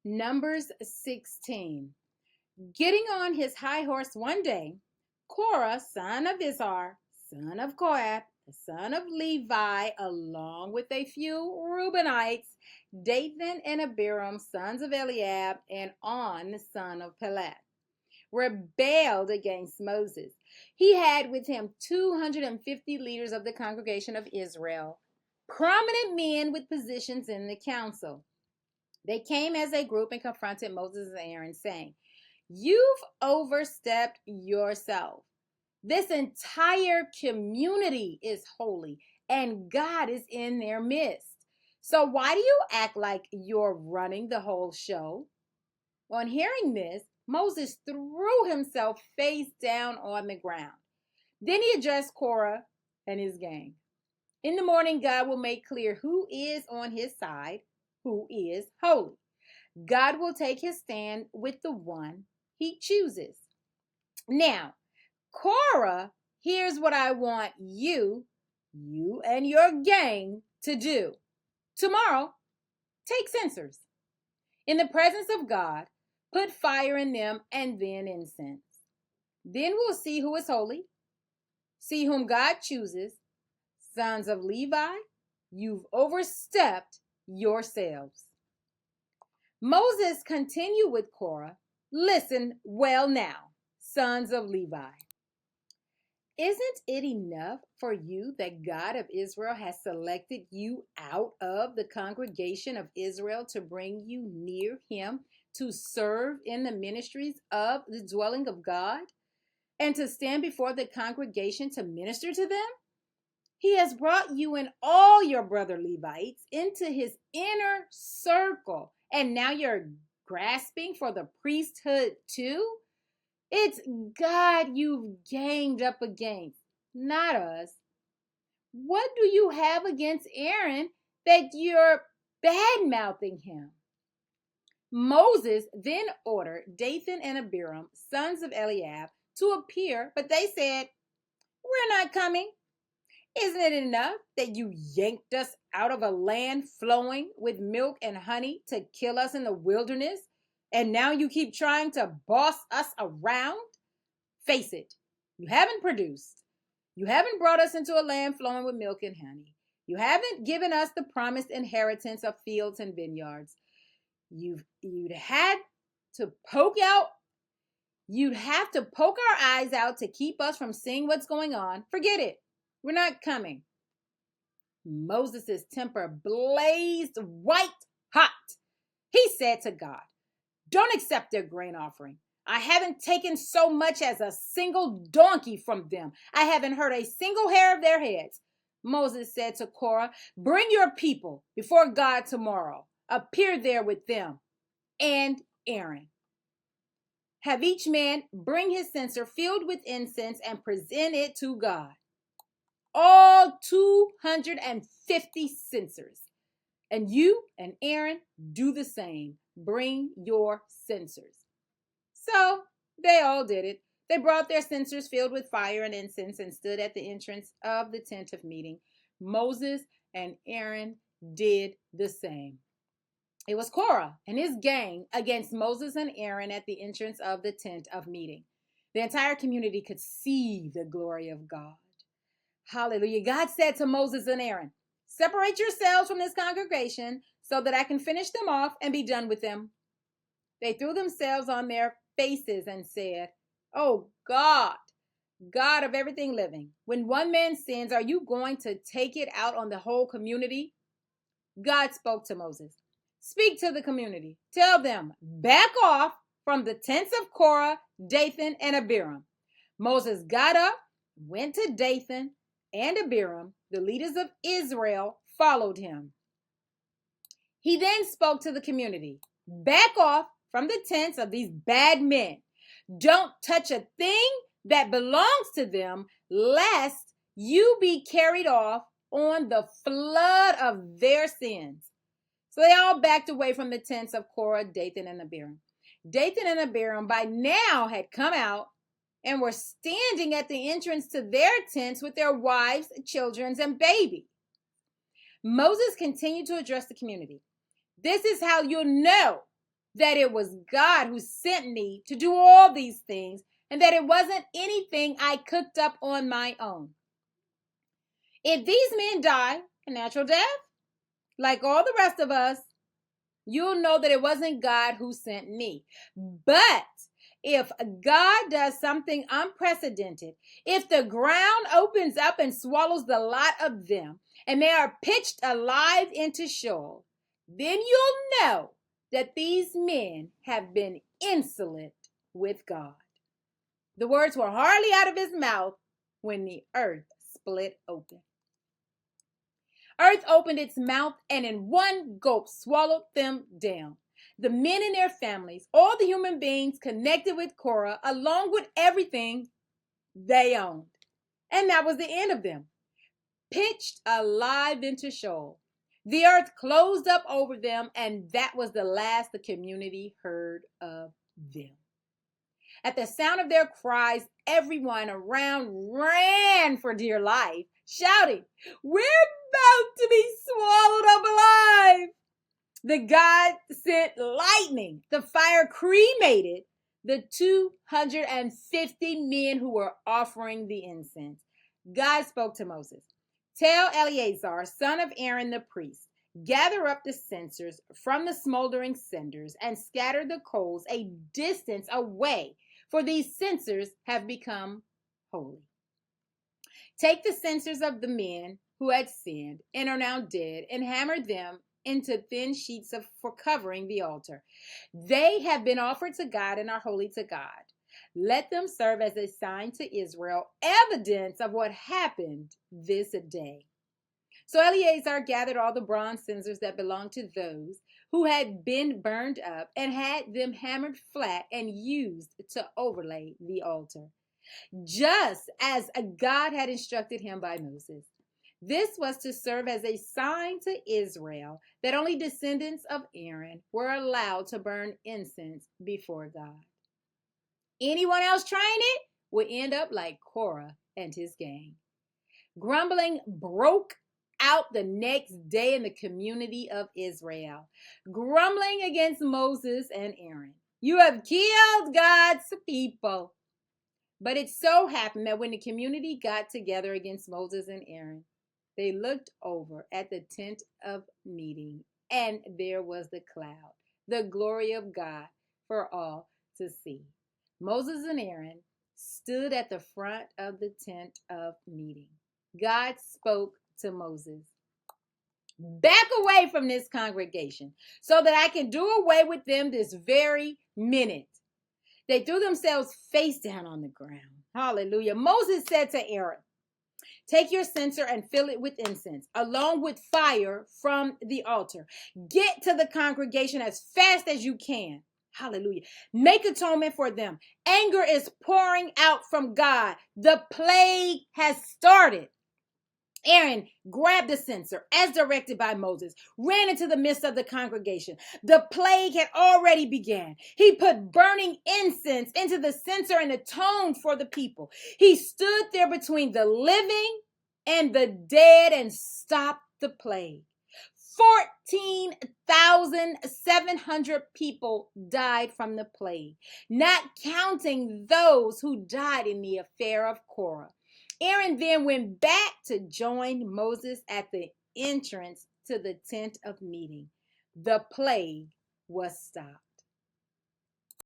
Numbers 16. Getting on his high horse one day, Korah, son of Izhar, son of Kohath, the son of Levi, along with a few Reubenites, Dathan and Abiram, sons of Eliab, and On, the son of Peleth, rebelled against Moses. He had with him 250 leaders of the congregation of Israel, prominent men with positions in the council. They came as a group and confronted Moses and Aaron, saying, "You've overstepped yourself. This entire community is holy, and God is in their midst. So why do you act like you're running the whole show?" On hearing this, Moses threw himself face down on the ground. Then he addressed Korah and his gang. In the morning, God will make clear who is on his side, who is holy. God will take his stand with the one he chooses. Now, Korah, here's what I want you and your gang to do. Tomorrow, take censers. In the presence of God, put fire in them and then incense. Then we'll see who is holy, see whom God chooses. Sons of Levi, you've overstepped yourselves. Moses continued with Korah, "Listen well now, sons of Levi. Isn't it enough for you that God of Israel has selected you out of the congregation of Israel to bring you near him, to serve in the ministries of the dwelling of God, and to stand before the congregation to minister to them? He has brought you and all your brother Levites into his inner circle, and now you're grasping for the priesthood too? It's God you've ganged up against, not us. What do you have against Aaron that you're bad-mouthing him?" Moses then ordered Dathan and Abiram, sons of Eliab, to appear, but they said, "We're not coming. Isn't it enough that you yanked us out of a land flowing with milk and honey to kill us in the wilderness? And now you keep trying to boss us around? Face it, you haven't produced. You haven't brought us into a land flowing with milk and honey. You haven't given us the promised inheritance of fields and vineyards. You'd have to poke our eyes out to keep us from seeing what's going on. Forget it. We're not coming." Moses' temper blazed white hot. He said to God, "Don't accept their grain offering. I haven't taken so much as a single donkey from them. I haven't hurt a single hair of their heads." Moses said to Korah, "Bring your people before God tomorrow. Appear there with them and Aaron. Have each man bring his censer filled with incense and present it to God. All 250 censers. And you and Aaron do the same. Bring your censers." So they all did it. They brought their censers filled with fire and incense and stood at the entrance of the tent of meeting. Moses and Aaron did the same. It was Korah and his gang against Moses and Aaron at the entrance of the tent of meeting. The entire community could see the glory of God. Hallelujah. God said to Moses and Aaron, "Separate yourselves from this congregation so that I can finish them off and be done with them." They threw themselves on their faces and said, "Oh God, God of everything living, when one man sins, are you going to take it out on the whole community?" God spoke to Moses. "Speak to the community. Tell them, back off from the tents of Korah, Dathan, and Abiram." Moses got up, went to Dathan and Abiram. The leaders of Israel followed him. He then spoke to the community. "Back off from the tents of these bad men. Don't touch a thing that belongs to them, lest you be carried off on the flood of their sins." So they all backed away from the tents of Korah, Dathan, and Abiram. Dathan and Abiram by now had come out and were standing at the entrance to their tents with their wives, children, and babies. Moses continued to address the community. "This is how you'll know that it was God who sent me to do all these things and that it wasn't anything I cooked up on my own. If these men die a natural death, like all the rest of us, you'll know that it wasn't God who sent me. But if God does something unprecedented, if the ground opens up and swallows the lot of them, and they are pitched alive into Sheol, then you'll know that these men have been insolent with God. The words were hardly out of his mouth when the earth split open. Earth opened its mouth and in one gulp swallowed them down. The men and their families, all the human beings connected with Korah, along with everything they owned. And that was the end of them. Pitched alive into Sheol. The earth closed up over them, and that was the last the community heard of them. At the sound of their cries, everyone around ran for dear life, shouting, "We're about to be swallowed up alive!" The God sent lightning. The fire cremated the 250 men who were offering the incense. God spoke to Moses. "Tell Eleazar, son of Aaron the priest, gather up the censers from the smoldering cinders and scatter the coals a distance away, for these censers have become holy. Take the censers of the men who had sinned and are now dead and hammer them into thin sheets for covering the altar. They have been offered to God and are holy to God. Let them serve as a sign to Israel, evidence of what happened this day." So Eleazar gathered all the bronze censers that belonged to those who had been burned up and had them hammered flat and used to overlay the altar, just as God had instructed him by Moses. This was to serve as a sign to Israel that only descendants of Aaron were allowed to burn incense before God. Anyone else trying it would end up like Korah and his gang. Grumbling broke out the next day in the community of Israel, grumbling against Moses and Aaron. "You have killed God's people." But it so happened that when the community got together against Moses and Aaron, they looked over at the tent of meeting, and there was the cloud, the glory of God for all to see. Moses and Aaron stood at the front of the tent of meeting. God spoke to Moses, "Back away from this congregation so that I can do away with them this very minute." They threw themselves face down on the ground. Hallelujah. Moses said to Aaron, "Take your censer and fill it with incense, along with fire from the altar. Get to the congregation as fast as you can." Hallelujah. "Make atonement for them. Anger is pouring out from God. The plague has started." Aaron grabbed the censer, as directed by Moses, ran into the midst of the congregation. The plague had already begun. He put burning incense into the censer and atoned for the people. He stood there between the living and the dead and stopped the plague. 14,700 people died from the plague, not counting those who died in the affair of Korah. Aaron then went back to join Moses at the entrance to the tent of meeting. The plague was stopped.